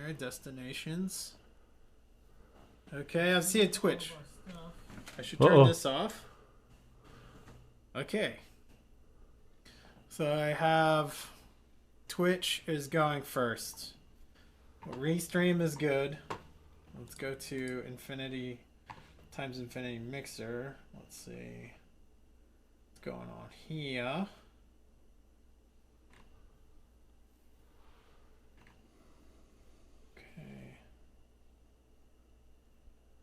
right, destinations. Okay, I see a Twitch. I should turn this off. Okay. So I have Twitch is going first. Restream is good. Let's go to infinity times infinity mixer. Let's see what's going on here. Okay.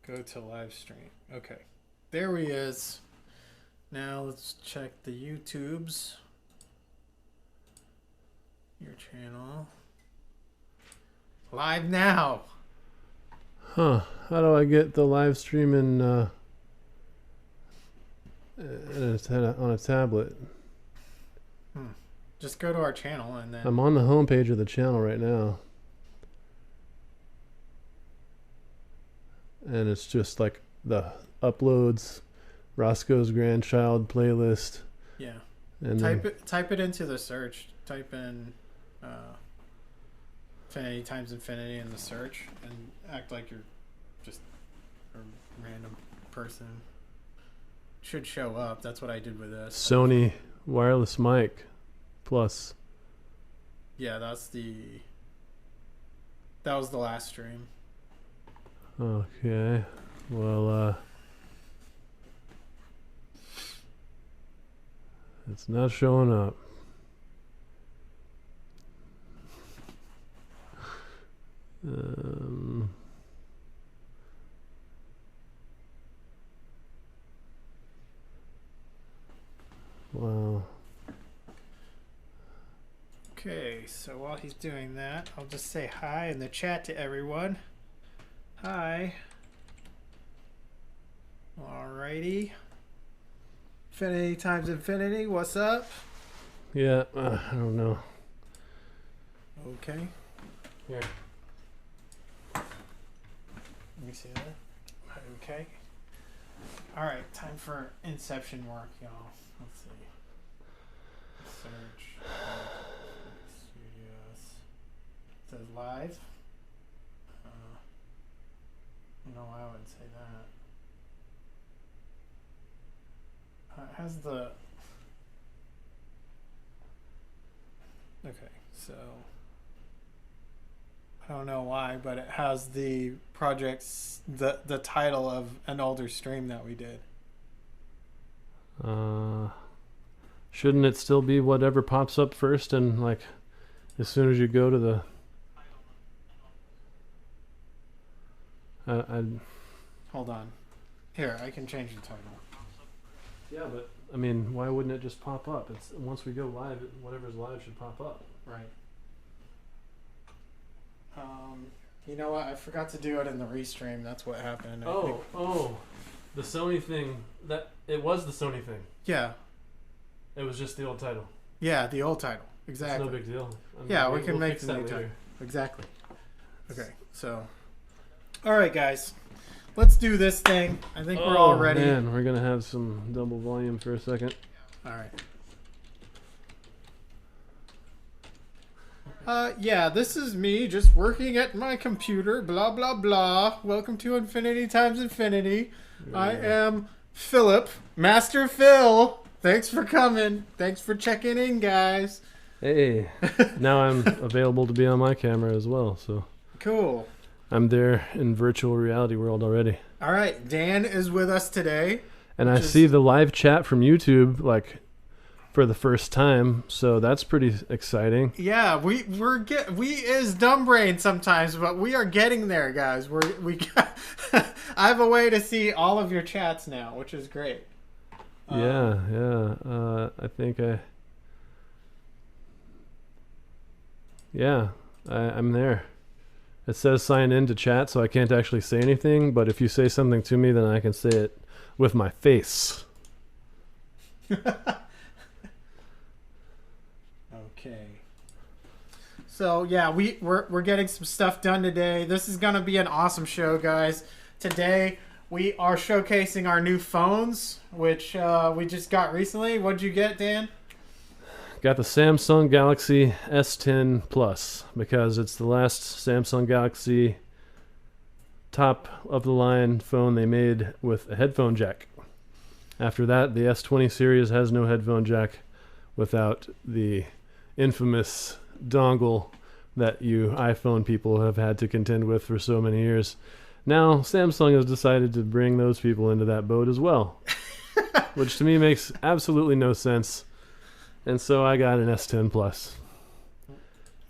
Go to live stream. Okay. There he is. Now let's check the YouTubes. Your channel. Live now. Huh. How do I get the live stream in on a tablet? Just go to our channel and then... I'm on the home page of the channel right now. And it's just like the uploads, Roscoe's Grandchild playlist. Yeah. And type it into the search. Type in infinity times infinity in the search and act like you're just a random person. Should show up. That's what I did with this. Sony wireless mic plus. Yeah, that was the last stream. Okay. Well, it's not showing up. Wow. Okay, so while he's doing that, I'll just say hi in the chat to everyone. Hi. Alrighty. Infinity times infinity, what's up? Yeah, I don't know. Okay. Here. Let me see that. Okay. Alright, time for inception work, y'all. Let's see. Search. Studios. It says live. No, I wouldn't say that. It has the... Okay, so... I don't know why, but it has the project's... the title of an older stream that we did. Shouldn't it still be whatever pops up first and like as soon as you go to the... Hold on. Here, I can change the title. Yeah, but I mean, why wouldn't it just pop up? It's once we go live, whatever's live should pop up. Right. You know what? I forgot to do it in the restream. That's what happened. Oh, the Sony thing. That it was the Sony thing. Yeah. It was just the old title. Yeah, the old title. Exactly. It's no big deal. Yeah, we can make the new title. Exactly. Okay, so. All right, guys. Let's do this thing. I think we're all ready. Man, we're going to have some double volume for a second. All right. Yeah, this is me just working at my computer, blah, blah, blah. Welcome to Infinity Times Infinity. Yeah. I am Philip, Master Phil. Thanks for coming. Thanks for checking in, guys. Hey, now I'm available to be on my camera as well, so. Cool. I'm there in virtual reality world already. All right, Dan is with us today. And I see the live chat from YouTube, like, for the first time, so that's pretty exciting. Yeah, we is dumb brain sometimes, but we are getting there, guys. I have a way to see all of your chats now, which is great. Yeah. I think I'm there. It says sign in to chat, so I can't actually say anything, but if you say something to me, then I can say it with my face. Okay. So yeah, we're getting some stuff done today. This is gonna be an awesome show, guys. Today we are showcasing our new phones, which we just got recently. What'd you get, Dan? got the Samsung Galaxy S10 Plus because it's the last Samsung Galaxy top of the line phone they made with a headphone jack. After that, the S20 series has no headphone jack without the infamous dongle that you iPhone people have had to contend with for so many years. Now, Samsung has decided to bring those people into that boat as well, which to me makes absolutely no sense. And so I got an S10 Plus.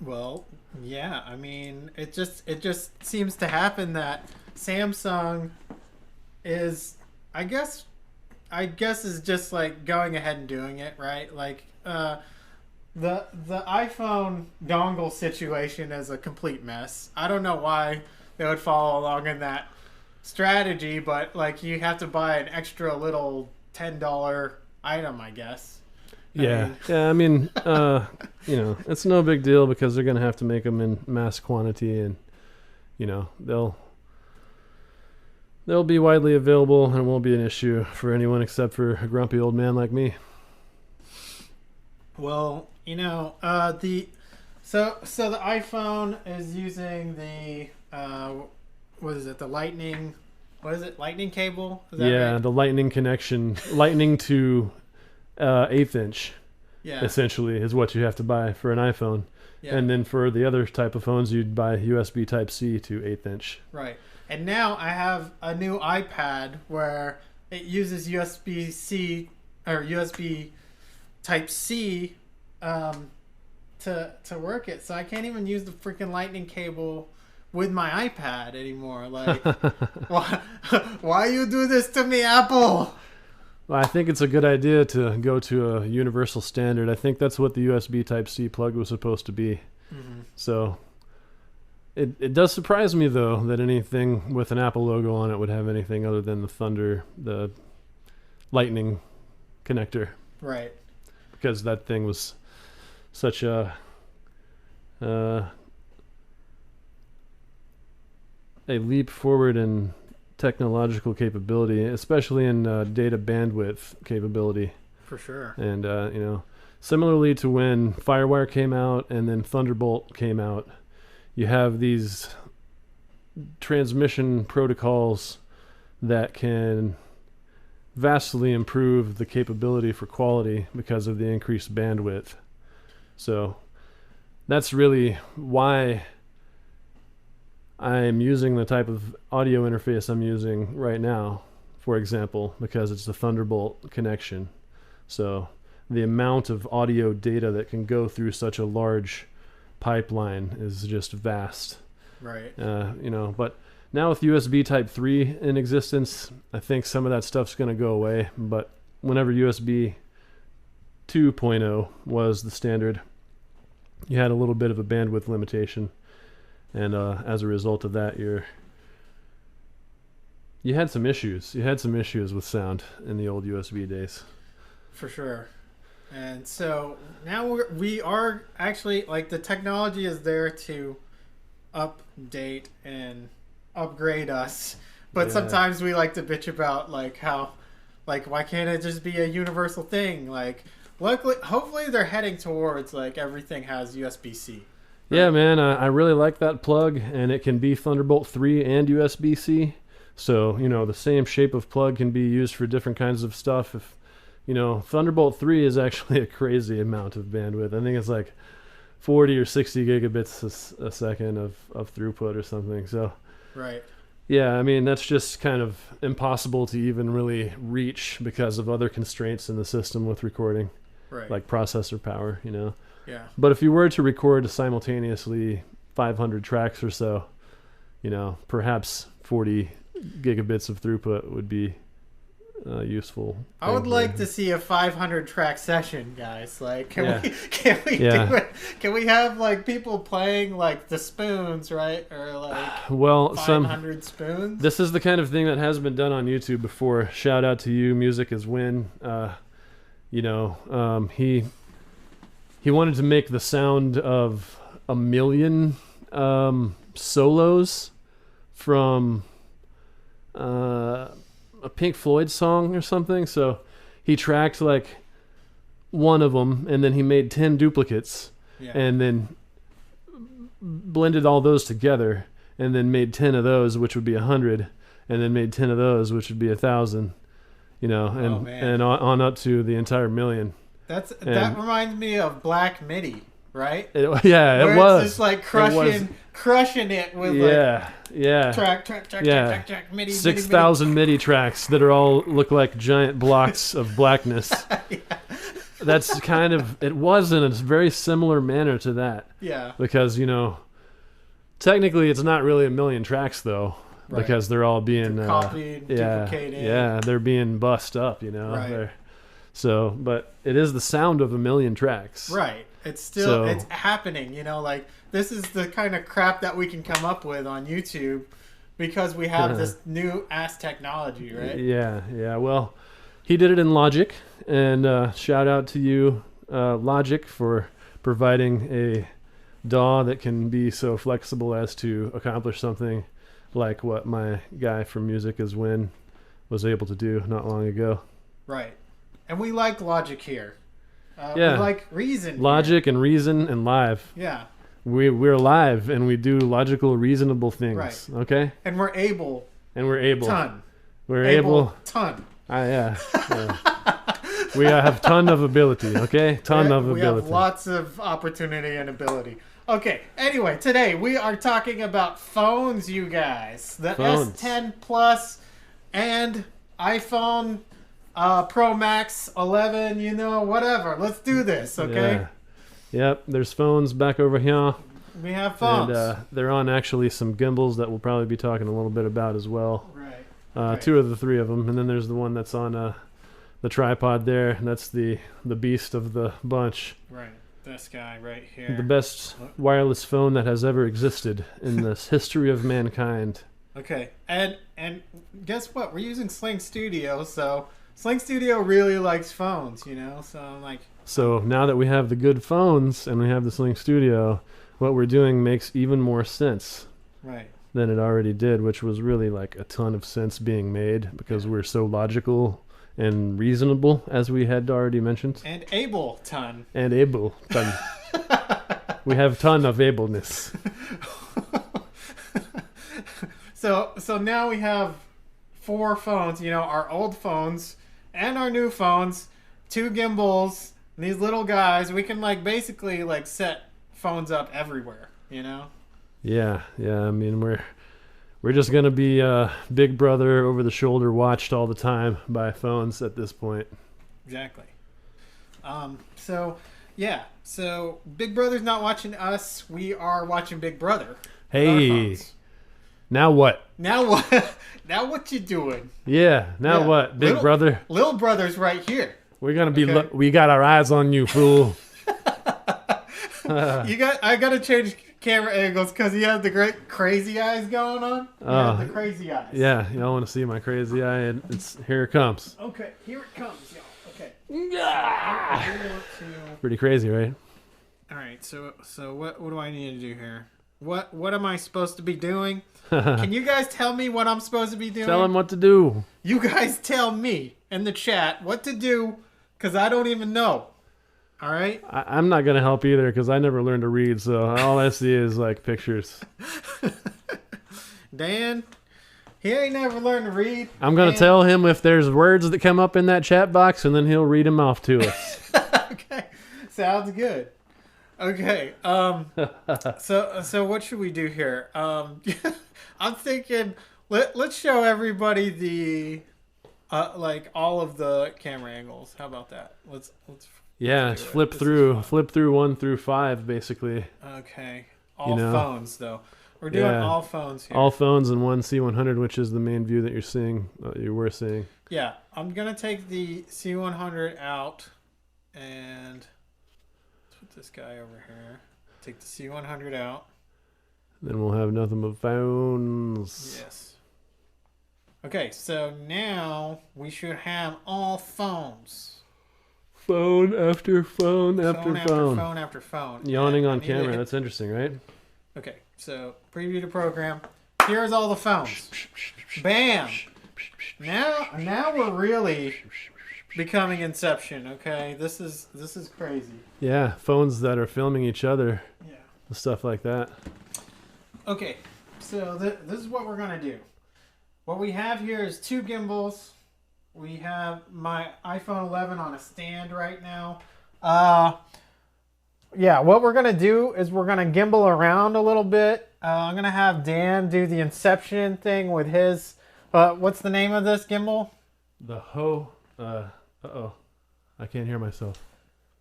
Well, yeah, I mean, it just seems to happen that Samsung is, I guess is just like going ahead and doing it, right? Like the iPhone dongle situation is a complete mess. I don't know why they would follow along in that strategy, but like you have to buy an extra little $10 item, I guess. I mean, it's no big deal because they're going to have to make them in mass quantity, and they'll be widely available and it won't be an issue for anyone except for a grumpy old man like me. Well, the iPhone is using the the lightning cable? Is that right? The lightning connection, lightning to 1/8 inch, essentially, is what you have to buy for an iPhone. Yeah. And then for the other type of phones, you'd buy USB Type-C to 1/8 inch. Right. And now I have a new iPad where it uses USB-C or USB Type-C to work it. So I can't even use the freaking lightning cable with my iPad anymore. Like, why you do this to me, Apple? Well, I think it's a good idea to go to a universal standard. I think that's what the USB Type-C plug was supposed to be. Mm-hmm. So it does surprise me, though, that anything with an Apple logo on it would have anything other than the lightning connector. Right. Because that thing was such a leap forward in technological capability, especially in data bandwidth capability. For sure. And, similarly to when FireWire came out and then Thunderbolt came out, you have these transmission protocols that can vastly improve the capability for quality because of the increased bandwidth. So that's really why I'm using the type of audio interface I'm using right now, for example, because it's the Thunderbolt connection. So the amount of audio data that can go through such a large pipeline is just vast. Right. But now with USB Type 3 in existence, I think some of that stuff's going to go away. But whenever USB 2.0 was the standard, you had a little bit of a bandwidth limitation. And as a result of that, you had some issues. You had some issues with sound in the old USB days. For sure. And so now we are actually, like, the technology is there to update and upgrade us. But sometimes we like to bitch about, like, how, like, why can't it just be a universal thing? Like, luckily, hopefully they're heading towards, like, everything has USB-C. Right? Yeah, man, I really like that plug, and it can be Thunderbolt 3 and USB-C. So, the same shape of plug can be used for different kinds of stuff. If Thunderbolt 3 is actually a crazy amount of bandwidth. I think it's like 40 or 60 gigabits a second of throughput or something. So, right. Yeah, I mean, that's just kind of impossible to even really reach because of other constraints in the system with recording. Right. Like processor power, Yeah. But if you were to record simultaneously 500 tracks or so, perhaps 40 gigabits of throughput would be useful. I would like to see a 500 track session, guys. Like, can we do it? Can we have, like, people playing, like, the spoons, right? Or like 500 spoons? This is the kind of thing that has been done on YouTube before. Shout out to you, Music is Win. He wanted to make the sound of 1 million solos from a Pink Floyd song or something. So he tracked like one of them, and then he made 10 duplicates, and then blended all those together, and then made 10 of those, which would be 100, and then made 10 of those, which would be 1,000. You know, and on up to the entire million. That reminds me of Black MIDI, right? It was. It's just like crushing it with track, MIDI. 6,000 MIDI tracks that are all look like giant blocks of blackness. That's kind of, it was in a very similar manner to that. Yeah. Because, you know, technically it's not really a million tracks though. Right. Because they're all being copied, duplicated. Yeah, they're being bussed up, you know. Right. So, but it is the sound of a million tracks. Right. It's still it's happening, you know, like this is the kind of crap that we can come up with on YouTube because we have this new ass technology, right? Yeah. Well, he did it in Logic, and shout out to you, Logic, for providing a DAW that can be so flexible as to accomplish something like what my guy from Music Is Win was able to do not long ago. Right. And we like Logic here. We like Reason Logic here. And Reason and Live. Yeah. We're live and we do logical, reasonable things. Right. Okay? And we're able. Ton. We're able. Ton. Yeah. We have ton of ability, okay? Ton of ability. We have lots of opportunity and ability. Okay, anyway, today we are talking about phones, you guys. The S10 Plus and iPhone Pro Max 11, you know, whatever. Let's do this, okay? Yeah. Yep, there's phones back over here. We have phones. And they're on actually some gimbals that we'll probably be talking a little bit about as well. Right. 2 of the 3 of them. And then there's the one that's on the tripod there. And that's the beast of the bunch. Right. This guy right here. The best wireless phone that has ever existed in this history of mankind. Okay, and guess what? We're using Slingstudio, so Slingstudio really likes phones, you know? So I'm like... So now that we have the good phones and we have the Slingstudio, what we're doing makes even more sense. Right. Than it already did, which was really like a ton of sense being made because we're so logical and reasonable, as we had already mentioned. And able ton. We have ton of ableness. So now we have 4 phones, you know, our old phones and our new phones, 2 gimbals, and these little guys. We can like basically like set phones up everywhere, you know? Yeah. I mean, we're just gonna be Big Brother over the shoulder watched all the time by phones at this point. Exactly. So Big Brother's not watching us. We are watching Big Brother. Hey. Now what? Now what? Now what you doing? Yeah. Now what, Big Brother? Little Brother's right here. We're gonna be. Okay. We got our eyes on you, fool. I gotta change camera angles because he has the great crazy eyes going on. The crazy eyes. Yeah, y'all want to see my crazy eye? And here it comes. Okay, here it comes, y'all. Okay. Pretty crazy, right? All right. So what do I need to do here? What am I supposed to be doing? Can you guys tell me what I'm supposed to be doing? Tell him what to do. You guys tell me in the chat what to do because I don't even know. All right. I'm not going to help either because I never learned to read, so all I see is like pictures. Dan, he ain't never learned to read. I'm going to tell him if there's words that come up in that chat box, and then he'll read them off to us. Okay. Sounds good. Okay. So what should we do here? I'm thinking let's show everybody the like all of the camera angles. How about that? Let's Yeah, flip through 1 through 5, basically. Okay. All phones, though. We're doing all phones here. All phones and one C100, which is the main view that you're seeing. You were seeing. Yeah, I'm gonna take the C100 out and let's put this guy over here. Take the C100 out. Then we'll have nothing but phones. Yes. Okay, so now we should have all phones. Phone after phone after phone. Phone after phone. Yawning on camera. That's interesting, right? Okay, so preview the program. Here's all the phones. Bam! Now we're really becoming Inception. Okay, this is crazy. Yeah, phones that are filming each other. Yeah. Stuff like that. Okay, so this is what we're gonna do. What we have here is two gimbals. We have my iPhone 11 on a stand right now. Yeah, what we're gonna do is we're gonna gimbal around a little bit. I'm gonna have Dan do the Inception thing with his. What's the name of this gimbal? The uh-oh. I can't hear myself.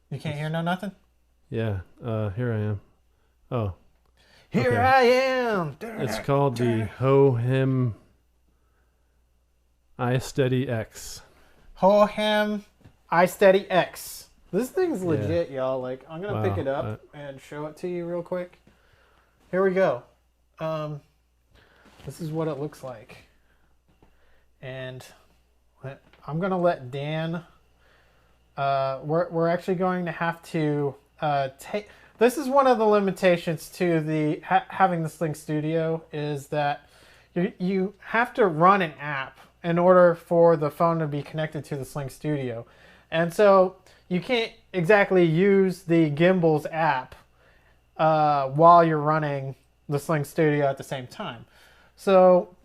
You can't hear nothing? Yeah, here I am. Oh. Here okay. I am. It's called the Hohem iSteady X. Hohem iSteady X. This thing's legit, y'all. Like, I'm gonna pick it up and show it to you real quick. Here we go. This is what it looks like. And I'm gonna let Dan. We're actually going to have to take. This is one of the limitations to the having the Slingstudio is that you have to run an app in order for the phone to be connected to the Slingstudio, and so you can't exactly use the Gimbal's app while you're running the Slingstudio at the same time. So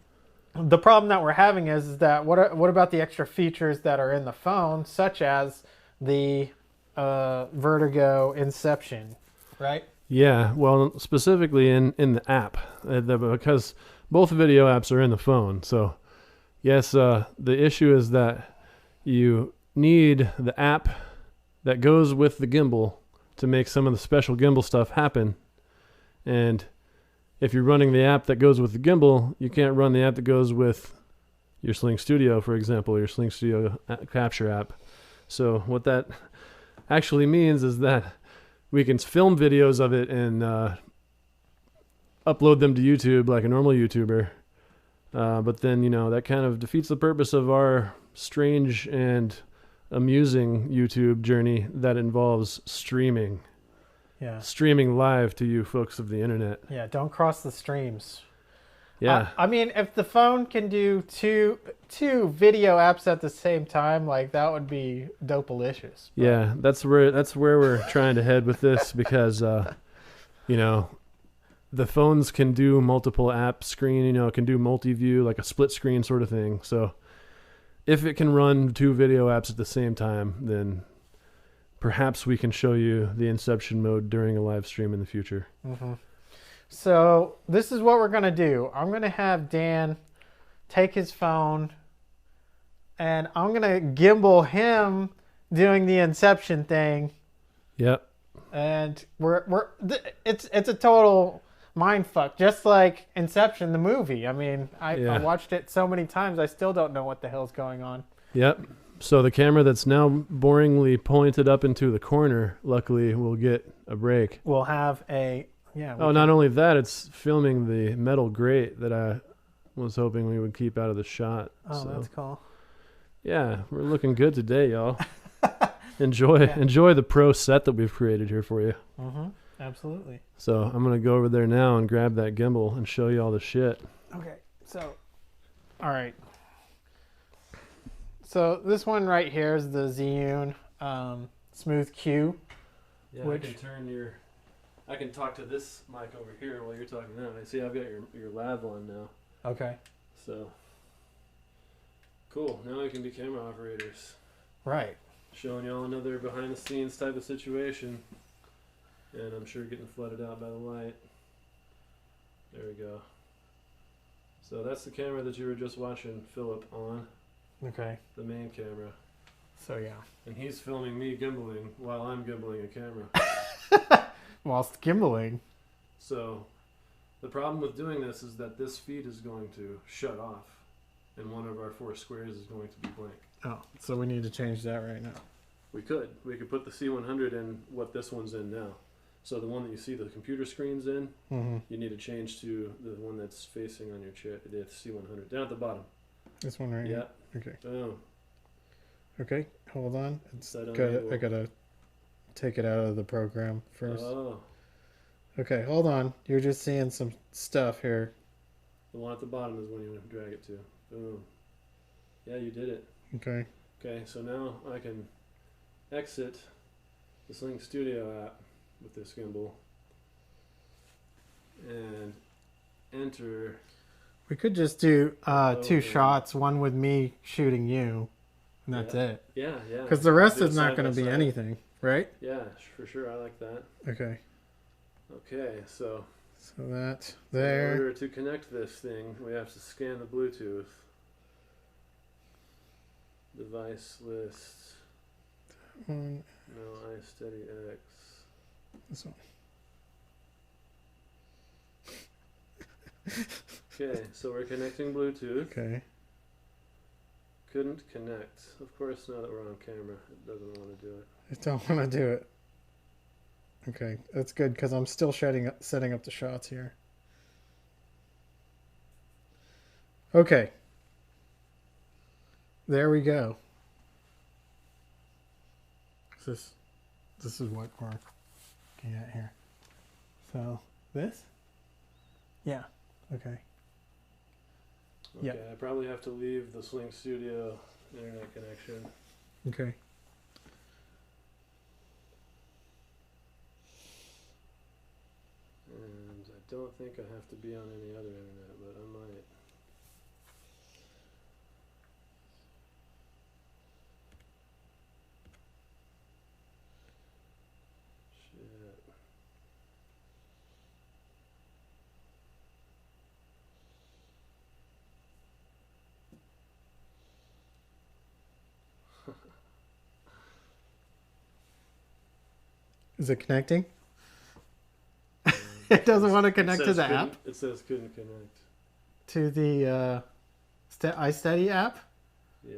the problem that we're having is that what about the extra features that are in the phone, such as the Vertigo Inception, right? Yeah, well, specifically in the app, because both video apps are in the phone. So, yes, the issue is that you need the app that goes with the gimbal to make some of the special gimbal stuff happen. And if you're running the app that goes with the gimbal, you can't run the app that goes with your Slingstudio, for example, your Slingstudio capture app. So what that actually means is that we can film videos of it and upload them to YouTube like a normal YouTuber. But then, that kind of defeats the purpose of our strange and amusing YouTube journey that involves streaming. Yeah. Streaming live to you folks of the internet. Yeah, don't cross the streams. Yeah. I mean, if the phone can do two video apps at the same time, like that would be dope-alicious. Yeah, that's where we're trying to head with this because the phones can do multiple app screen, it can do multi-view, like a split screen sort of thing. So if it can run two video apps at the same time, then perhaps we can show you the Inception mode during a live stream in the future. Mm-hmm. So this is what we're going to do. I'm going to have Dan take his phone and I'm going to gimbal him doing the Inception thing. Yep. And it's a total mind fuck, just like Inception, the movie. I mean, I watched it so many times, I still don't know what the hell's going on. Yep. So the camera that's now boringly pointed up into the corner, luckily, will get a break. We'll have a... Yeah. Not only that, it's filming the metal grate that I was hoping we would keep out of the shot. Oh, so, that's cool. Yeah, we're looking good today, y'all. Enjoy the pro set that we've created here for you. Mm-hmm. Absolutely. So I'm going to go over there now and grab that gimbal and show you all the shit. Okay, so, all right. So this one right here is the Zhiyun Smooth Q. Yeah, I can talk to this mic over here while you're talking now. I see I've got your lav on now. Okay. So, cool. Now we can be camera operators. Right. Showing y'all another behind the scenes type of situation. And I'm sure getting flooded out by the light. There we go. So that's the camera that you were just watching Philip on. Okay. The main camera. So yeah. And he's filming me gimbaling while I'm gimbaling a camera. Whilst gimbaling. So the problem with doing this is that this feed is going to shut off and one of our four squares is going to be blank. Oh, so we need to change that right now. We could put the C100 in what this one's in now. So the one that you see the computer screen's in, you need to change to the one that's facing on your chair, the C100, down at the bottom. This one right here? Yeah. Okay. Boom. Okay, hold on. I gotta take it out of the program first. Oh. Okay, hold on. You're just seeing some stuff here. The one at the bottom is when you drag it to. Boom. Yeah, you did it. Okay. Okay, so now I can exit the Slingstudio app with this gimbal and enter. We could just do two Hohem. shots, one with me shooting you, and that's it. Yeah, yeah. Because the rest Do it is not side going by to be side. anything, right? Yeah, for sure. I like that. Okay. Okay, so That's in there. order to connect this thing, we have to scan the Bluetooth. Device list. One, No, iSteady X. this one. Okay, so we're connecting Bluetooth. Okay. Couldn't connect. Of course, now that we're on camera, it doesn't want to do it. I don't want to do it. Okay, that's good because I'm still setting up the shots here. Okay. There we go. This is what we're looking at here. So this? Yeah. Okay. Okay, Yep. I probably have to leave the Slingstudio internet connection. Okay. And I don't think I have to be on any other internet, but I might. Shit. Is it connecting? It doesn't want to connect to the app? It says couldn't connect. To the iSteady app? Yeah.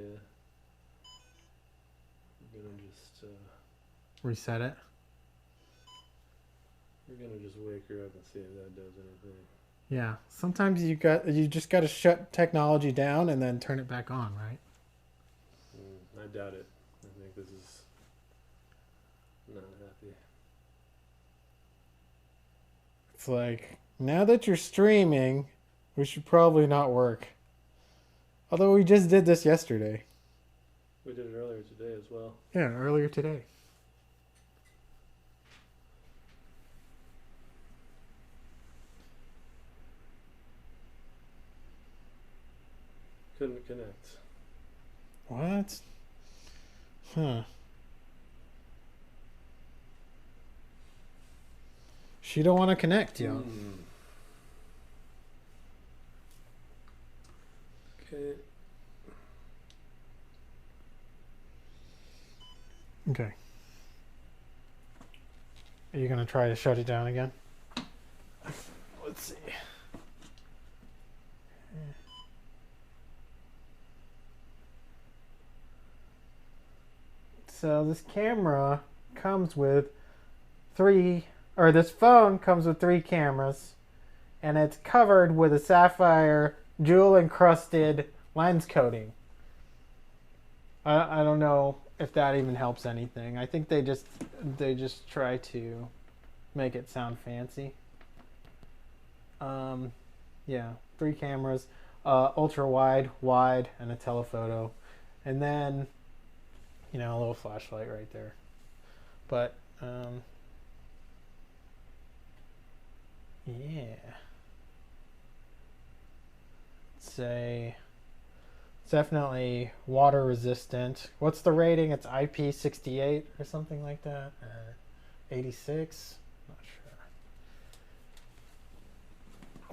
I'm gonna just Reset it. we're gonna just wake her up and see if that does anything. Yeah. Sometimes you just got to shut technology down and then turn it back on, right? I doubt it. I think this is not happy. It's like, now that you're streaming, we should probably not work. Although we just did this yesterday. We did it earlier today as well. Yeah, earlier today. Couldn't connect. What? Huh. She don't want to connect, yo. Okay. Okay. Are you gonna try to shut it down again? Let's see. So this camera comes with this phone comes with 3 cameras, and it's covered with a sapphire jewel encrusted lens coating. I don't know if that even helps anything. I think they just try to make it sound fancy. Yeah, 3 cameras, ultra wide, wide, and a telephoto, and then a little flashlight right there. But yeah, say it's definitely water resistant. What's the rating? It's IP68 or something like that, or 86. Not sure.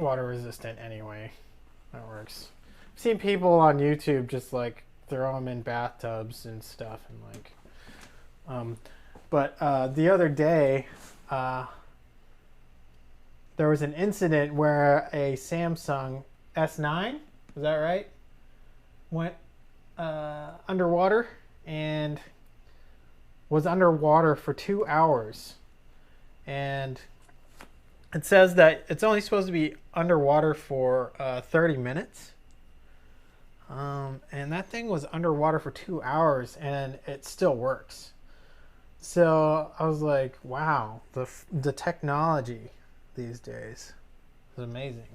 Water resistant anyway. That works. I've seen people on YouTube just like throw them in bathtubs and stuff, and like but the other day there was an incident where a Samsung S9, is that right, went underwater and was underwater for 2 hours. And it says that it's only supposed to be underwater for 30 minutes. And that thing was underwater for 2 hours and it still works. So I was like, wow, the technology these days is amazing.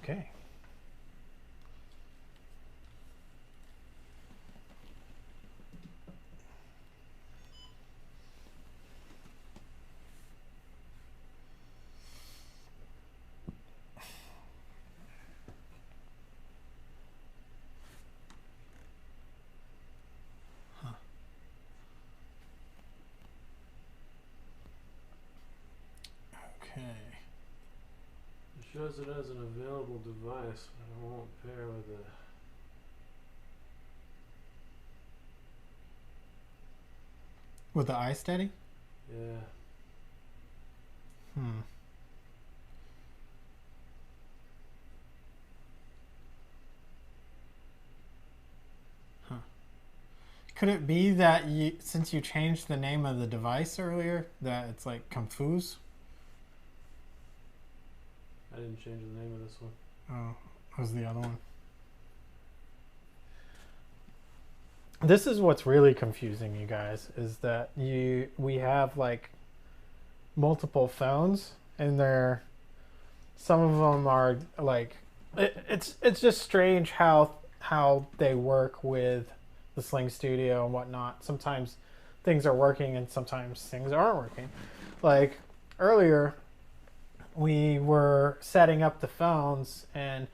Okay. Okay. It shows it as an available device, but it won't pair with the. With the iSteady? Yeah. Hmm. Huh. Could it be that since you changed the name of the device earlier, that it's like confused? I didn't change the name of this one. Oh, what was the other one? This is what's really confusing, you guys, is that we have like multiple phones, and some of them are like it's just strange how they work with the Slingstudio and whatnot. Sometimes things are working and sometimes things aren't working. Like earlier, we were setting up the phones, and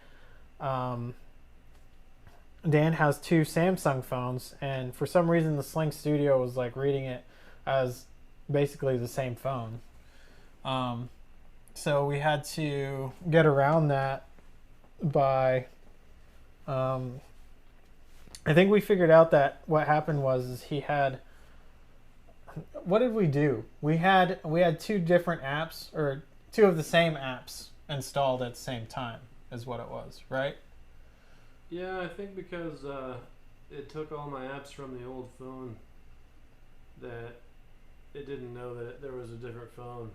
Dan has two Samsung phones, and for some reason the Slingstudio was like reading it as basically the same phone. So we had to get around that by I think we figured out that what happened was he had, what did we do? We had two different apps, or two of the same apps installed at the same time is what it was, right? Yeah, I think because it took all my apps from the old phone, that it didn't know that there was a different phone.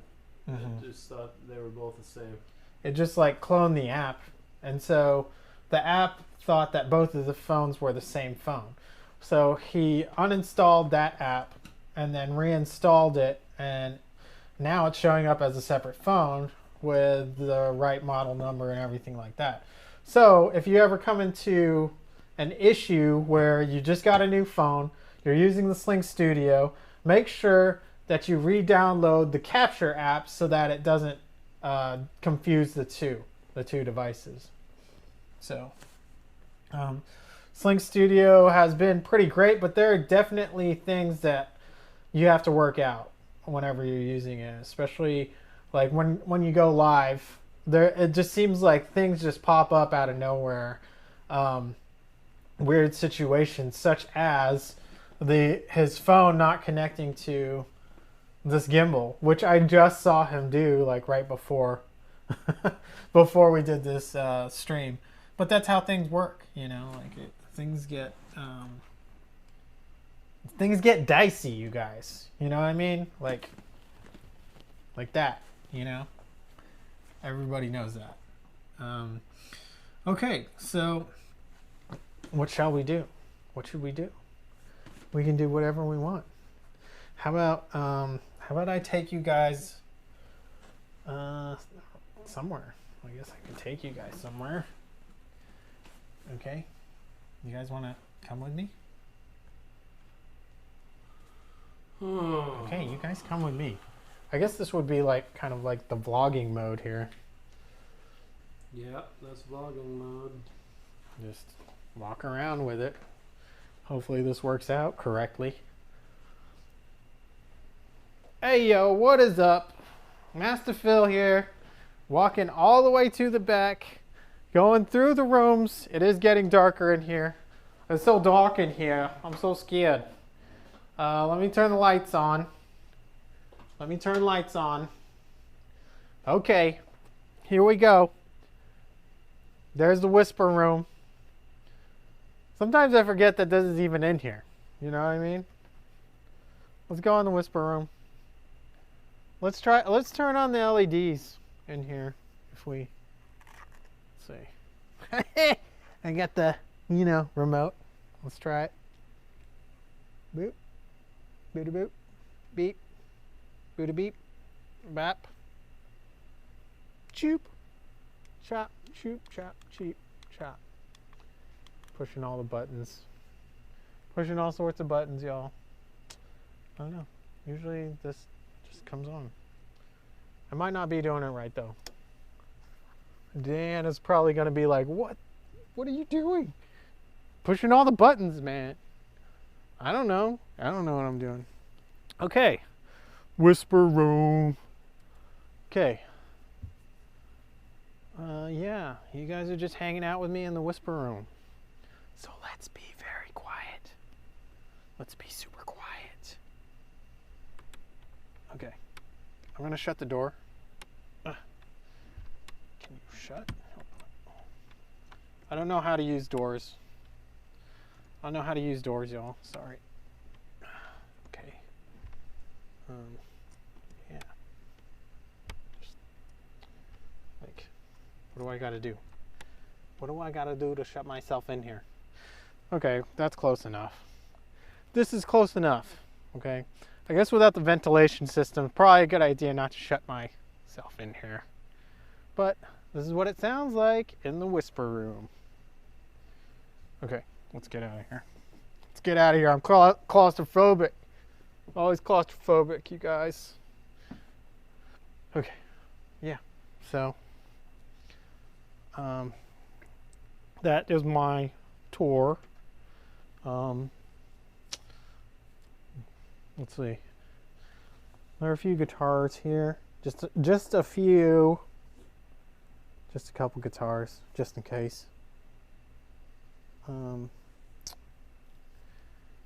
It just thought they were both the same. It just like cloned the app, and so the app thought that both of the phones were the same phone. So he uninstalled that app and then reinstalled it, and now it's showing up as a separate phone with the right model number and everything like that. So if you ever come into an issue where you just got a new phone, you're using the Slingstudio, make sure that you re-download the capture app so that it doesn't confuse the two devices. So Slingstudio has been pretty great, but there are definitely things that you have to work out whenever you're using it, especially like when you go live. It just seems like things just pop up out of nowhere. Weird situations such as his phone not connecting to this gimbal, which I just saw him do like right before before we did this stream. But that's how things work, you know. Like things get dicey, you guys. You know what I mean? Like that, you know. Everybody knows that. Okay, so what shall we do? What should we do? We can do whatever we want. How about I take you guys somewhere? I guess I can take you guys somewhere. Okay, you guys want to come with me? Okay, you guys come with me. I guess this would be like kind of like the vlogging mode here. Yeah, that's vlogging mode. Just walk around with it. Hopefully this works out correctly. Hey yo, what is up? Master Phil here, walking all the way to the back, going through the rooms. It is getting darker in here. It's so dark in here. I'm so scared. Let me turn the lights on. Okay, here we go. There's the whisper room. Sometimes I forget that this is even in here. You know what I mean? Let's go in the whisper room. Let's turn on the LEDs in here. If we, let's see. I got the, remote. Let's try it. Boop. Boop boop. Beep. Boop beep. Bap. Choop. chop, choop, chop, cheep, chop. Pushing all the buttons. Pushing all sorts of buttons, y'all. I don't know. Usually this just comes on. I might not be doing it right though. Dan is probably gonna be like, what? What are you doing? Pushing all the buttons, man. I don't know. I don't know what I'm doing. Okay. Whisper room. Okay. Yeah, you guys are just hanging out with me in the whisper room. So let's be very quiet. Let's be super quiet. Okay. I'm gonna shut the door. Can you shut? I don't know how to use doors. I don't know how to use doors, y'all. Sorry. Okay. Yeah. Just, like, what do I gotta do? What do I gotta do to shut myself in here? Okay, that's close enough. This is close enough, okay? I guess without the ventilation system, probably a good idea not to shut myself in here. But this is what it sounds like in the whisper room. Okay, let's get out of here. Let's get out of here. I'm claustrophobic. Always claustrophobic, you guys. Okay, yeah, so that is my tour. Let's see. There are a few guitars here. Just a few. Just a couple guitars, just in case. How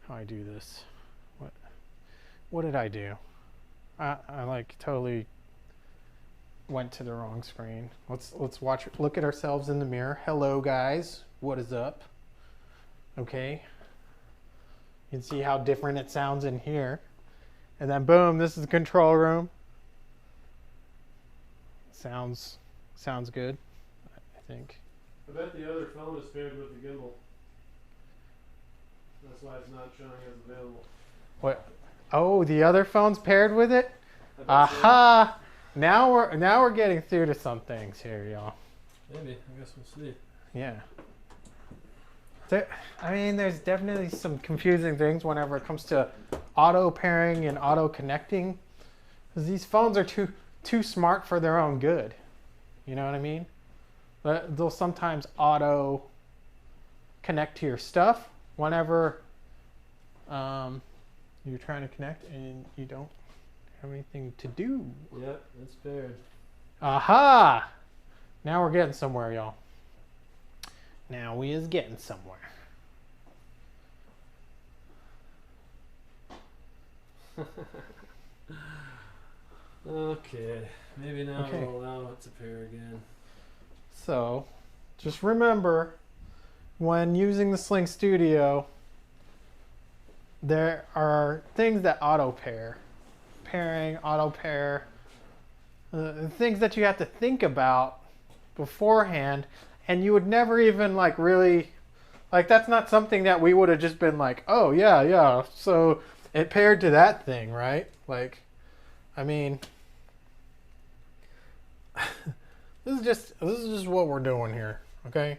I do this? What did I do? I like totally went to the wrong screen. Let's look at ourselves in the mirror. Hello guys, what is up? Okay. You can see how different it sounds in here. And then boom, this is the control room. Sounds good, I think. I bet the other phone is paired with the gimbal. That's why it's not showing as available. What? Oh, the other phone's paired with it? Aha! So. Now we're getting through to some things here, y'all. Maybe. I guess we'll see. Yeah. I mean, there's definitely some confusing things whenever it comes to auto pairing and auto connecting, because these phones are too smart for their own good. You know what I mean? They'll sometimes auto connect to your stuff whenever you're trying to connect and you don't have anything to do. Yep, it's paired. Aha! Now we're getting somewhere, y'all. Now we is getting somewhere. Okay, maybe now we'll allow it to pair again. So, just remember, when using the Slingstudio, there are things that auto pair. Pairing, auto pair, things that you have to think about beforehand, and you would never even really, that's not something that we would have just been like, oh yeah, so it paired to that thing, right? I mean, this is just what we're doing here, okay?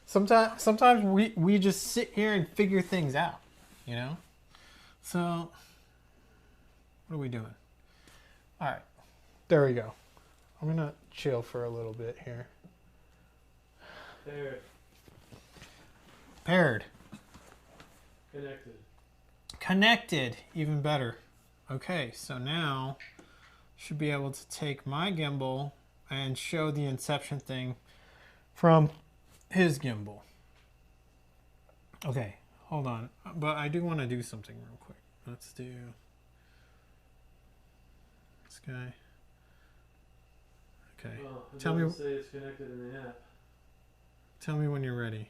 Sometimes we just sit here and figure things out, you know? So, what are we doing? All right, there we go. I'm gonna chill for a little bit here. Paired. Connected, even better. Okay, so now should be able to take my gimbal and show the inception thing from his gimbal. Okay, hold on. But I do want to do something real quick. Let's do this guy. Okay. Well, Tell me. Say it's connected in the app. Tell me when you're ready.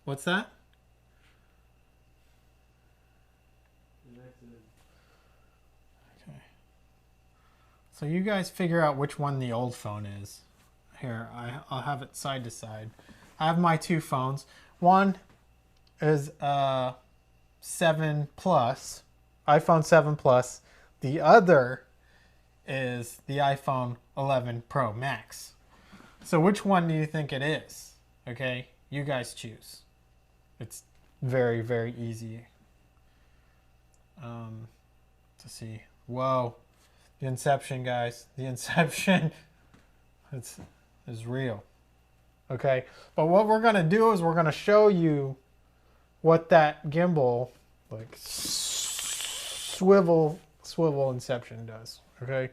What's that? Connected. Okay. So you guys figure out which one the old phone is. Here, I'll have it side to side. I have my two phones. One is 7 Plus, iPhone 7 Plus. The other is the iPhone 11 Pro Max. So which one do you think it is? Okay, you guys choose. It's very, very easy. To see. Whoa, the Inception, guys. The Inception. is real. Okay, but what we're gonna do is we're gonna show you what that gimbal, like swivel Inception does. Okay,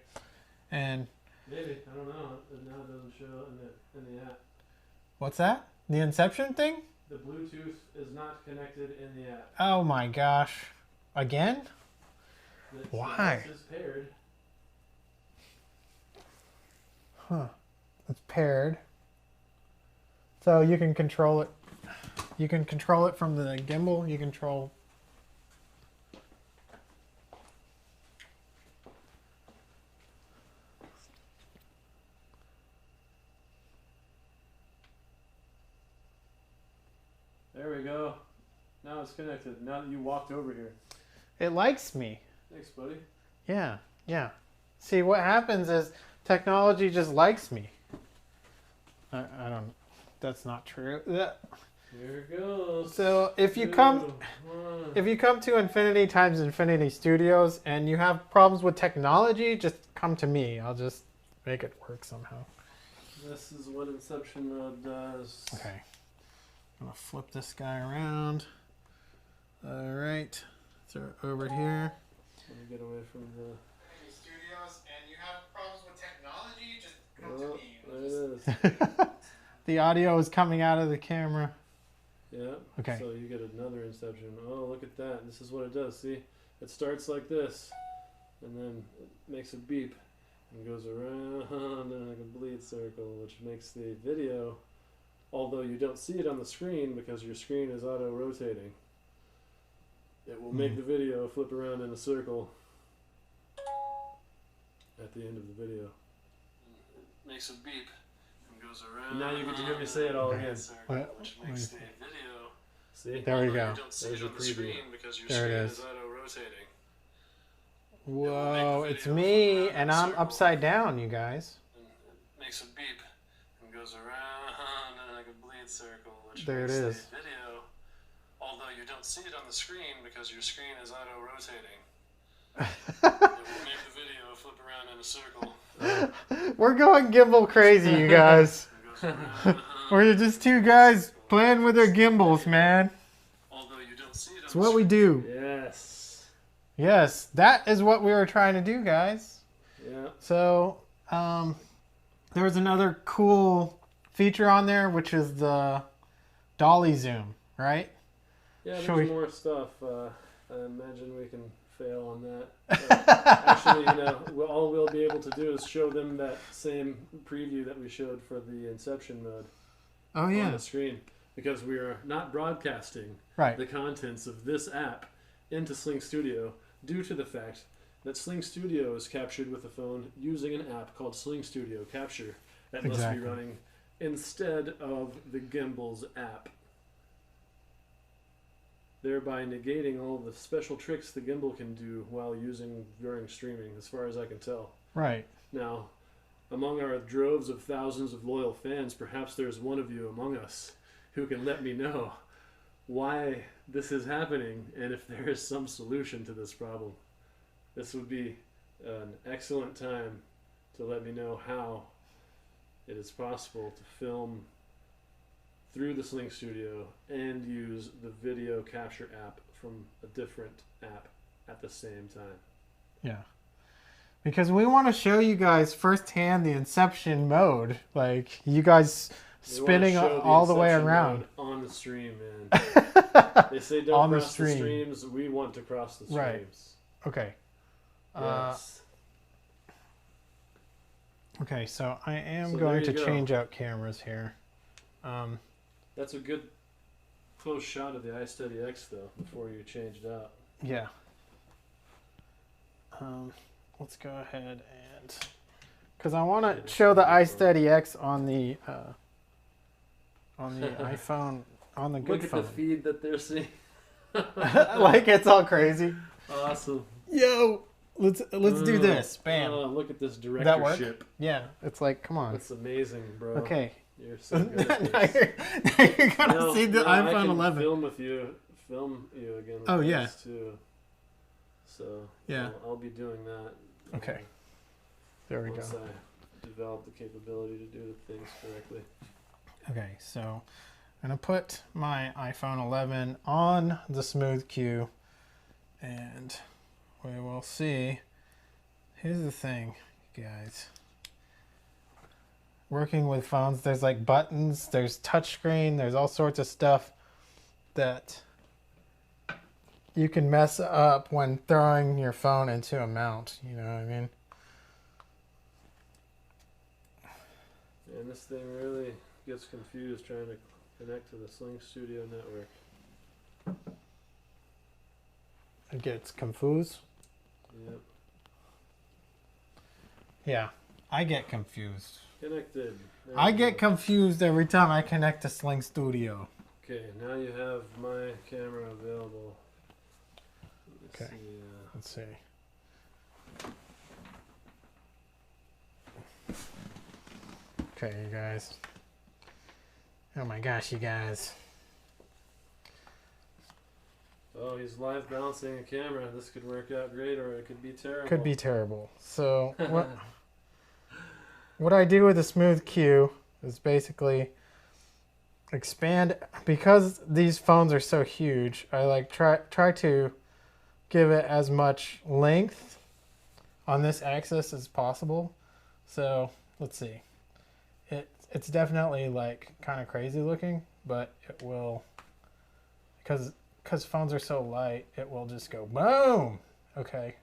and maybe, I don't know. Now it doesn't show in the app. What's that? The Inception thing? The Bluetooth is not connected in the app. Oh my gosh! Again? Why? This is paired. Huh? It's paired. So you can control it. You can control it from the gimbal. You control. There we go. Now it's connected. Now that you walked over here. It likes me. Thanks, buddy. Yeah, yeah. See, what happens is technology just likes me. I don't. That's not true. Here it goes. So if you come to Infinity times Infinity Studios and you have problems with technology, just come to me. I'll just make it work somehow. This is what Inception Mode does. Okay. I'm gonna flip this guy around. All right. So over here. Let me get away from the Studios, and you have problems with technology, just come oh, to me. there it is. The audio is coming out of the camera. Yeah. Okay. So you get another Inception. Oh, look at that. This is what it does. See? It starts like this, and then it makes a beep and goes around in a complete circle, which makes the video, although you don't see it on the screen because your screen is auto-rotating, it will make the video flip around in a circle at the end of the video. It makes a beep and goes around. And now you get to hear me say it all again. Which makes the video. See? There we go. You don't see it on the screen because your there screen it is. is auto-rotating. Whoa, it's me, and I'm upside down, you guys. And it makes a beep and goes around in a complete circle, which there makes it is. the video, although you don't see it on the screen because your screen is auto-rotating. It will make the video flip around in a circle. We're going gimbal crazy, you guys. We're just two guys playing with their gimbals, man. Although you don't see it on It's what we do. Yes. Yes, that is what we were trying to do, guys. Yeah. So, there's another cool feature on there, which is the dolly zoom, right? Yeah, Shall there's we- more stuff. I imagine we can fail on that. Actually, all we'll be able to do is show them that same preview that we showed for the Inception mode on the screen, because we are not broadcasting the contents of this app into Slingstudio due to the fact that Slingstudio is captured with the phone using an app called Slingstudio Capture that must be running instead of the gimbal's app, thereby negating all the special tricks the gimbal can do while using during streaming, as far as I can tell. Right. Now, among our droves of thousands of loyal fans, perhaps there's one of you among us who can let me know why this is happening and if there is some solution to this problem. This would be an excellent time to let me know how it is possible to film through the Slingstudio and use the video capture app from a different app at the same time. Yeah. Because we want to show you guys firsthand the Inception mode. Like, you guys spinning all the way around. On the stream, man. They say don't cross the streams. We want to cross the streams. Right. Okay. Yes. Okay, so I am going to change out cameras here. That's a good close shot of the iSteady X, though, before you change it out. Yeah. Let's go ahead and... Because I want to show the iSteady X on the iPhone, on the good phone. Look at the feed that they're seeing. Like, it's all crazy. Awesome. Yo! let's do this. Bam. Look at this That work? directorship. Yeah, it's like, come on. That's amazing, bro. Okay. You're so good at now this. you're gonna see the I iPhone can 11. film you again. Oh, with yeah. this, too. So Yeah. I'll be doing that. Okay. There we go. Once I develop the capability to do the things correctly. Okay, so I'm gonna put my iPhone 11 on the Smooth Q, and we will see. Here's the thing, you guys. Working with phones, there's like buttons, there's touchscreen, there's all sorts of stuff that you can mess up when throwing your phone into a mount, you know what I mean? And this thing really gets confused trying to connect to the Slingstudio network. It gets confused. Yep. Yeah, I get confused. Connected. There I we get go. confused every time I connect to Slingstudio. Okay, now you have my camera available. Okay. Let's see. Okay, you guys. Oh my gosh, you guys. Oh, he's live balancing a camera. This could work out great, or it could be terrible. Could be terrible. So what I do with the Smooth Q is basically expand, because these phones are so huge. I like try to give it as much length on this axis as possible. So let's see. It's definitely like kind of crazy looking, but it will, because phones are so light, it will just go boom. Okay.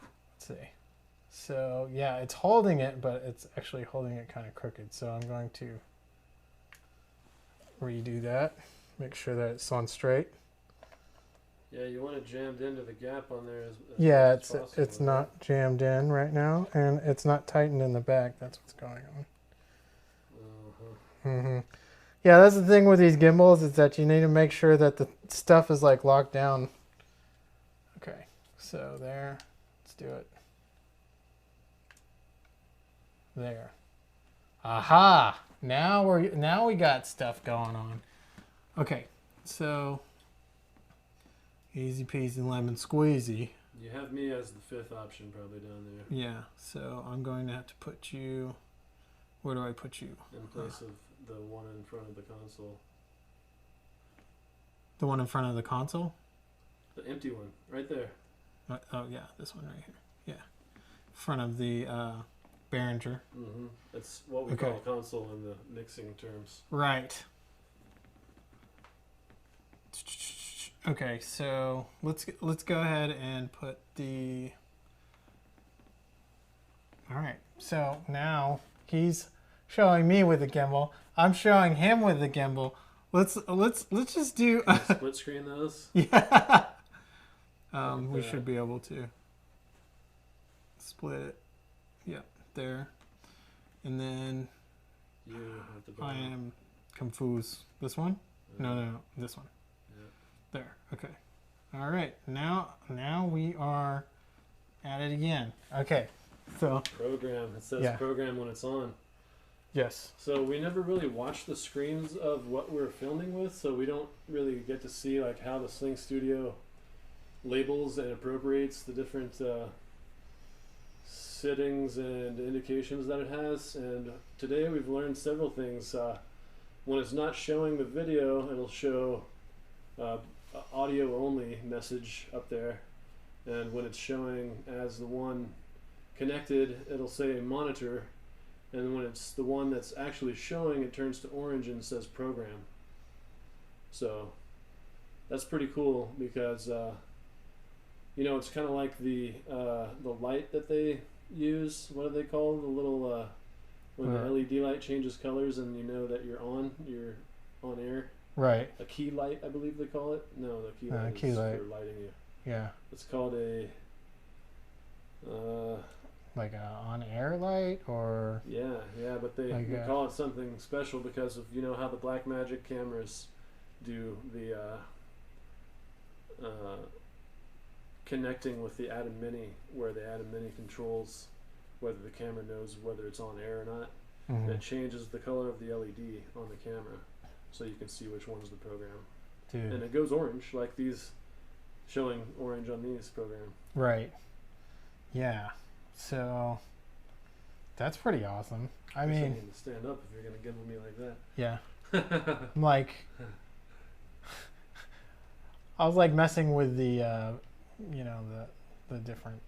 Let's see. So yeah, it's holding it, but it's actually holding it kind of crooked. So I'm going to redo that. Make sure that it's on straight. Yeah, you want it jammed into the gap on there as Yeah, much as possible, it's right? not jammed in right now, and it's not tightened in the back. That's what's going on. Yeah, that's the thing with these gimbals, is that you need to make sure that the stuff is like locked down. Okay, so there. Let's do it. There. Aha! Now we got stuff going on. Okay, so easy peasy lemon squeezy. You have me as the fifth option probably down there. Yeah, so I'm going to have to put you. Where do I put you? In place of the one in front of the console. The one in front of the console? The empty one, right there. Oh yeah, this one right here. Yeah, in front of the Behringer. Mm-hmm. That's what we call a console in the mixing terms. Right. Okay, so let's go ahead and put the. All right. So now he's showing me with the gimbal. I'm showing him with the gimbal. Let's just do. Can you split screen those? Yeah. Like we that. should be able to split it. Yep, there. And then You have to. I am confused. This one? No, this one. Yeah. There. Okay. All right. Now we are at it again. Okay. So Program. It says Yeah. program when it's on. yes. So we never really watch the screens of what we're filming with, so we don't really get to see like how the Slingstudio labels and appropriates the different settings and indications that it has. And today we've learned several things. When it's not showing the video, it'll show audio only message up there, and when it's showing as the one connected, it'll say monitor. And when it's the one that's actually showing, it turns to orange and says program. So that's pretty cool because it's kind of like the light that they use. What do they call the little when the LED light changes colors and you know that you're on air? Right. A key light, I believe they call it. No, the key light key is light. for lighting you. Yeah. It's called a. Like a on-air light or. Yeah, but they call it something special because of how the Blackmagic cameras do the connecting with the Atom Mini, where the Atom Mini controls whether the camera knows whether it's on air or not. Mm-hmm. And it changes the color of the LED on the camera, so you can see which one's the program. Dude. And it goes orange, like these, showing orange on these program. Right. Yeah. So that's pretty awesome. I mean, you need to stand up if you're gonna gimbal me like that. Yeah. I'm like, I was like messing with the, you know, the different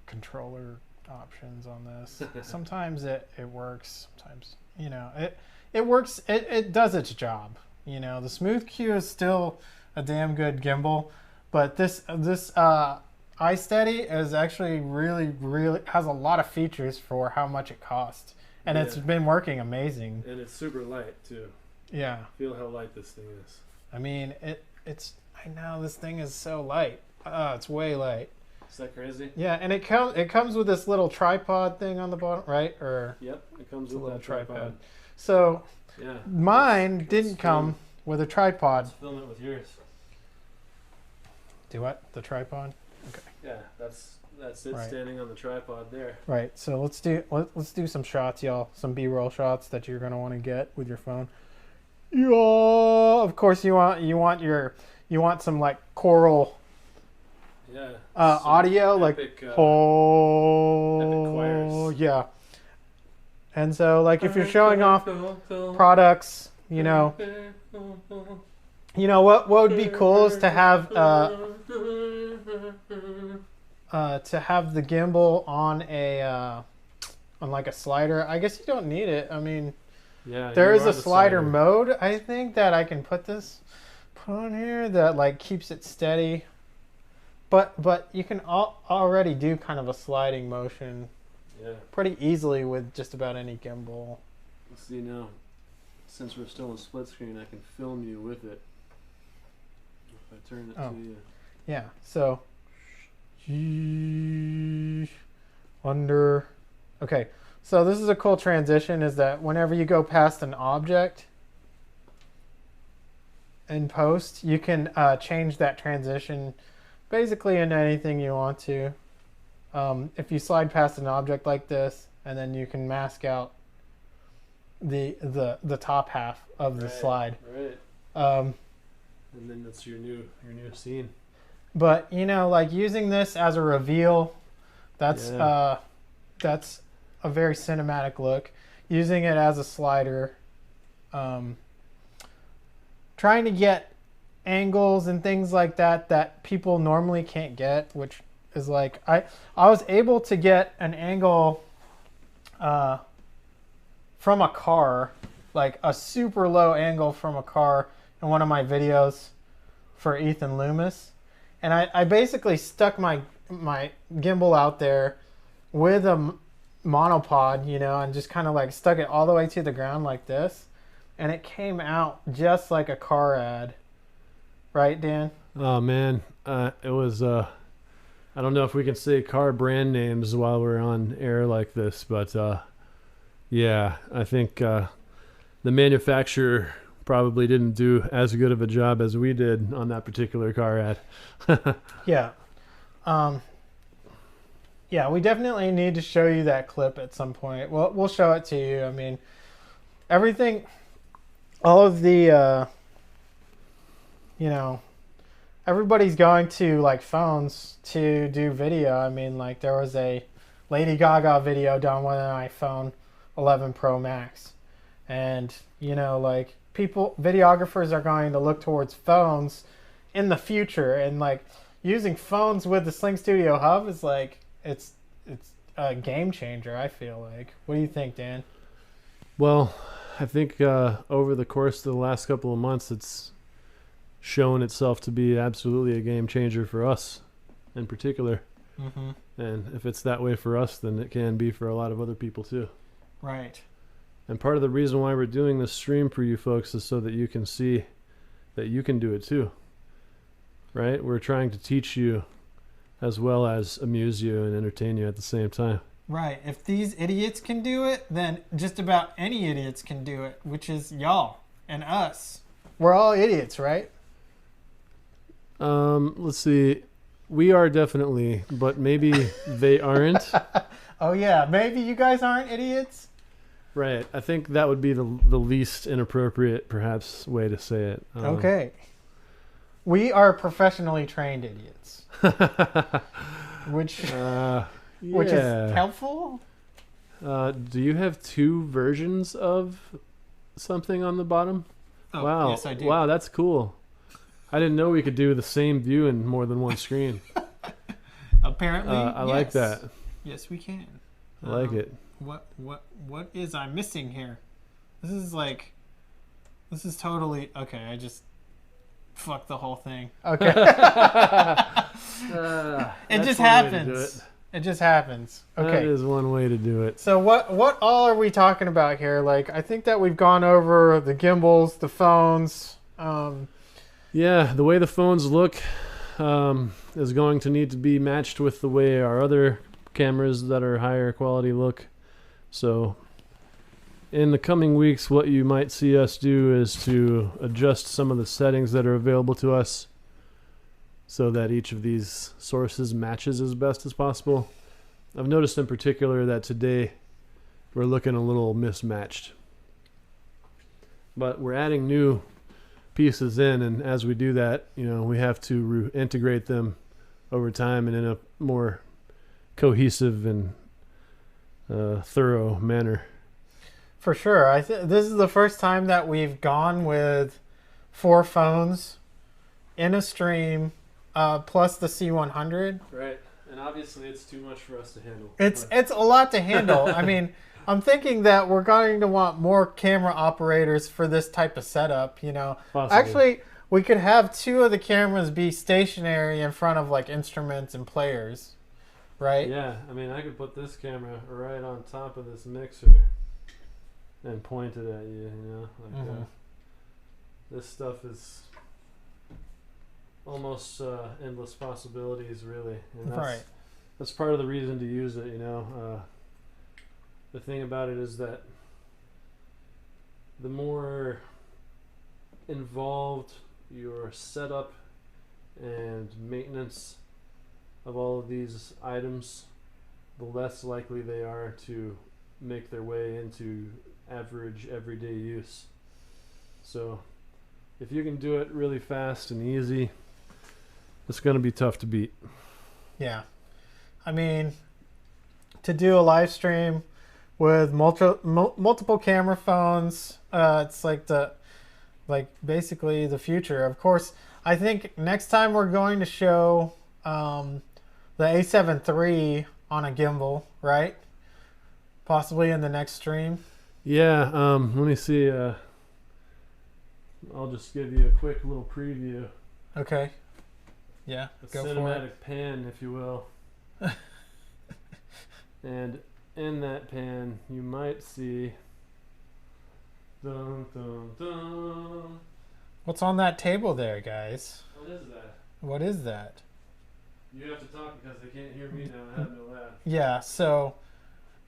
controller options on this. Sometimes it works. Sometimes, you know, it works. It does its job. You know, the Smooth Q is still a damn good gimbal, but this iSteady is actually really has a lot of features for how much it costs, and it's been working amazing. And it's super light too. Yeah. Feel how light this thing is. I mean, it's. I know this thing is so light. It's way light. Is that crazy? Yeah, and it comes with this little tripod thing on the bottom, right? Or yep, it comes with a little that tripod. So yeah, mine didn't come with a tripod. Let's film it with yours. Do what? The tripod? Okay. Yeah, that's it, right. Standing on the tripod there. Right. So let's do some shots, y'all. Some B-roll shots that you're gonna want to get with your phone. Yeah. Of course you want some like choral. Yeah. Audio epic, like epic choirs. Yeah. And so like if you're showing off products, you know what would be cool is to have the gimbal on on like a slider. I guess you don't need it. I mean, yeah, there is a slider mode, I think, that I can put on here that like keeps it steady. But you can already do kind of a sliding motion pretty easily with just about any gimbal. Let's see now. Since we're still in split screen, I can film you with it. If I turn it to you. Yeah, so under. Okay, so this is a cool transition, is that whenever you go past an object in post, you can change that transition basically into anything you want to. If you slide past an object like this, and then you can mask out the top half of the slide. Right. And then that's your new scene. But you know, like using this as a reveal, that's a very cinematic look. Using it as a slider, trying to get angles and things like that people normally can't get, which is like I was able to get an angle from a car, like a super low angle from a car in one of my videos for Ethan Loomis, and I basically stuck my gimbal out there with a monopod, you know, and just kind of like stuck it all the way to the ground like this, and it came out just like a car ad. Right, Dan? Oh man, it was I don't know if we can say car brand names while we're on air like this, but yeah, I think the manufacturer probably didn't do as good of a job as we did on that particular car ad. Yeah. Yeah, we definitely need to show you that clip at some point. We'll show it to you. I mean, everything, all of the, you know, everybody's going to like phones to do video. I mean, like there was a Lady Gaga video done with an iPhone 11 Pro Max. And, you know, like videographers are going to look towards phones in the future, and like using phones with the Slingstudio hub is like, it's a game changer, I feel like. What do you think, Dan? Well, I think over the course of the last couple of months, it's shown itself to be absolutely a game changer for us in particular. Mm-hmm. And if it's that way for us, then it can be for a lot of other people too. Right. And part of the reason why we're doing this stream for you folks is so that you can see that you can do it too. Right? We're trying to teach you as well as amuse you and entertain you at the same time. Right. If these idiots can do it, then just about any idiots can do it, which is y'all and us. We're all idiots, right? Let's see. We are definitely, but maybe they aren't. Oh yeah, maybe you guys aren't idiots. Right. I think that would be the least inappropriate, perhaps, way to say it. Okay. We are professionally trained idiots. Which is helpful. Do you have 2 versions of something on the bottom? Oh, wow. Yes, I do. Wow, that's cool. I didn't know we could do the same view in more than one screen. Apparently, I like that. Yes, we can. I like it. What is I'm missing here? This is totally okay. I just fucked the whole thing. Okay. It just happens. It just happens. Okay. That is one way to do it. So what all are we talking about here? Like, I think that we've gone over the gimbals, the phones. Yeah, the way the phones look is going to need to be matched with the way our other cameras that are higher quality look. So in the coming weeks, what you might see us do is to adjust some of the settings that are available to us so that each of these sources matches as best as possible. I've noticed in particular that today we're looking a little mismatched. But we're adding new pieces in, and as we do that, we have to integrate them over time and in a more cohesive and thorough manner. For sure. This is the first time that we've gone with 4 phones in a stream, plus the C100. Right, and obviously it's too much for us to handle. It's a lot to handle. I mean, I'm thinking that we're going to want more camera operators for this type of setup. Possibly. Actually, we could have 2 of the cameras be stationary in front of like instruments and players, right? Yeah, I mean, I could put this camera right on top of this mixer and point it at you. This stuff is almost endless possibilities, really. And Right. That's part of the reason to use it. The thing about it is that the more involved your setup and maintenance of all of these items, the less likely they are to make their way into average everyday use. So if you can do it really fast and easy, it's going to be tough to beat. Yeah. I mean, to do a live stream with multiple camera phones, it's basically the future. Of course, I think next time we're going to show the A7 III on a gimbal, right? Possibly in the next stream. Yeah, let me see. I'll just give you a quick little preview. Okay. Yeah, A go cinematic for it. pan, if you will. And in that pan, you might see... Dun, dun, dun. What's on that table there, guys? What is that? What is that? You have to talk because they can't hear me now. I have no laugh. Yeah, so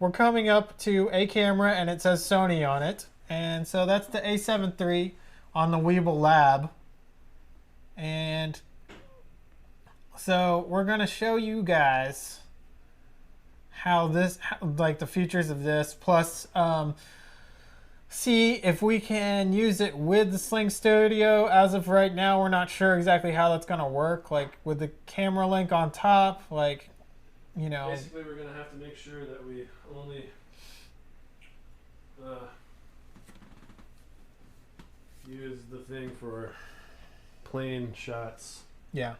we're coming up to a camera and it says Sony on it. And so that's the A7 III on the Weeble Lab. And so we're going to show you guys how this, like the features of this, plus see if we can use it with the Slingstudio. As of right now, we're not sure exactly how that's going to work, like with the camera link on top, like, Basically, we're going to have to make sure that we only use the thing for plain shots. Yeah.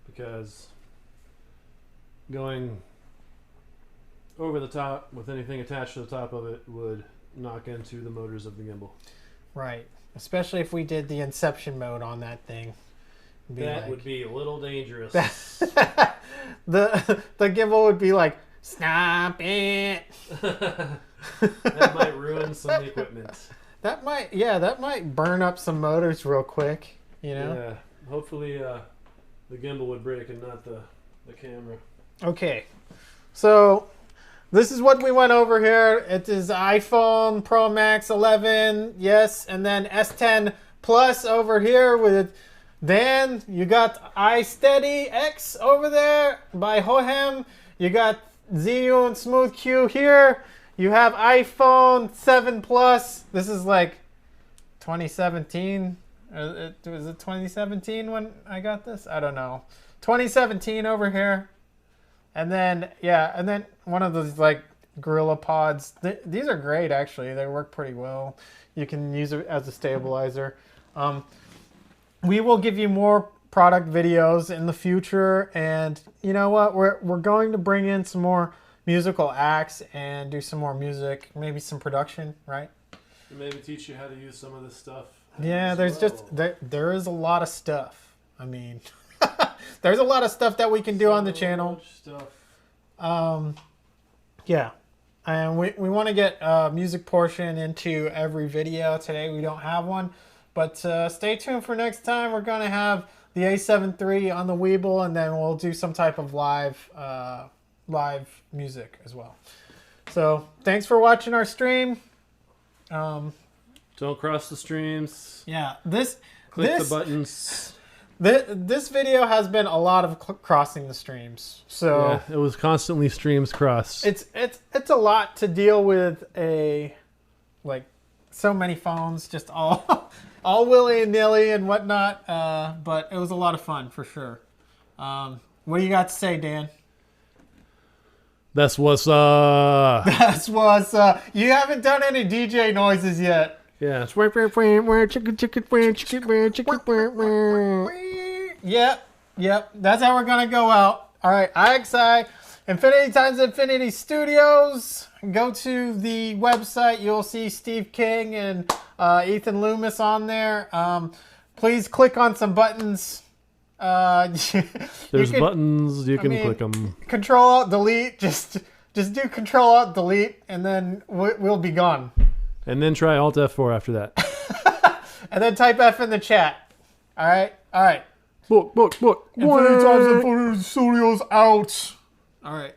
Because going over the top with anything attached to the top of it would knock into the motors of the gimbal. Right. Especially if we did the Inception mode on that thing. That would be a little dangerous. The gimbal would be like, stop it. That might ruin some equipment. That might burn up some motors real quick, Yeah. Hopefully the gimbal would break and not the camera. Okay. So this is what we went over here. It is iPhone Pro Max 11, yes, and then S10 Plus over here with Then you got iSteady X over there by Hohem. You got Zhiyun Smooth Q here. You have iPhone 7 Plus. This is like 2017. Was it 2017 when I got this? I don't know. 2017 over here. And then, yeah, and then one of those like Gorilla Pods. These are great, actually. They work pretty well. You can use it as a stabilizer. We will give you more product videos in the future, and you know what? We're going to bring in some more musical acts and do some more music, maybe some production, right? And maybe teach you how to use some of this stuff. Yeah, there is a lot of stuff. I mean, there's a lot of stuff that we can do on the channel. Yeah, and we want to get a music portion into every video. Today we don't have one. But stay tuned for next time. We're going to have the A7 III on the Weeble, and then we'll do some type of live music as well. So thanks for watching our stream. Don't cross the streams. Yeah, Click the buttons. This video has been a lot of crossing the streams. So yeah, it was constantly streams crossed. It's a lot to deal with so many phones, just all willy-nilly and whatnot, but it was a lot of fun for sure. What do you got to say, Dan? That's what's That's what's you haven't done any DJ noises yet. Yeah. Yep. That's how we're gonna go out. All right, IXI, Infinity Times Infinity Studios. Go to the website. You'll see Steve King and Ethan Loomis on there. Please click on some buttons. There's buttons. You can click them. Control Alt Delete. Just do Control Alt Delete, and then we'll be gone. And then try Alt F4 after that. And then type F in the chat. All right. Book. Infinity Times Infinity Studios out. All right.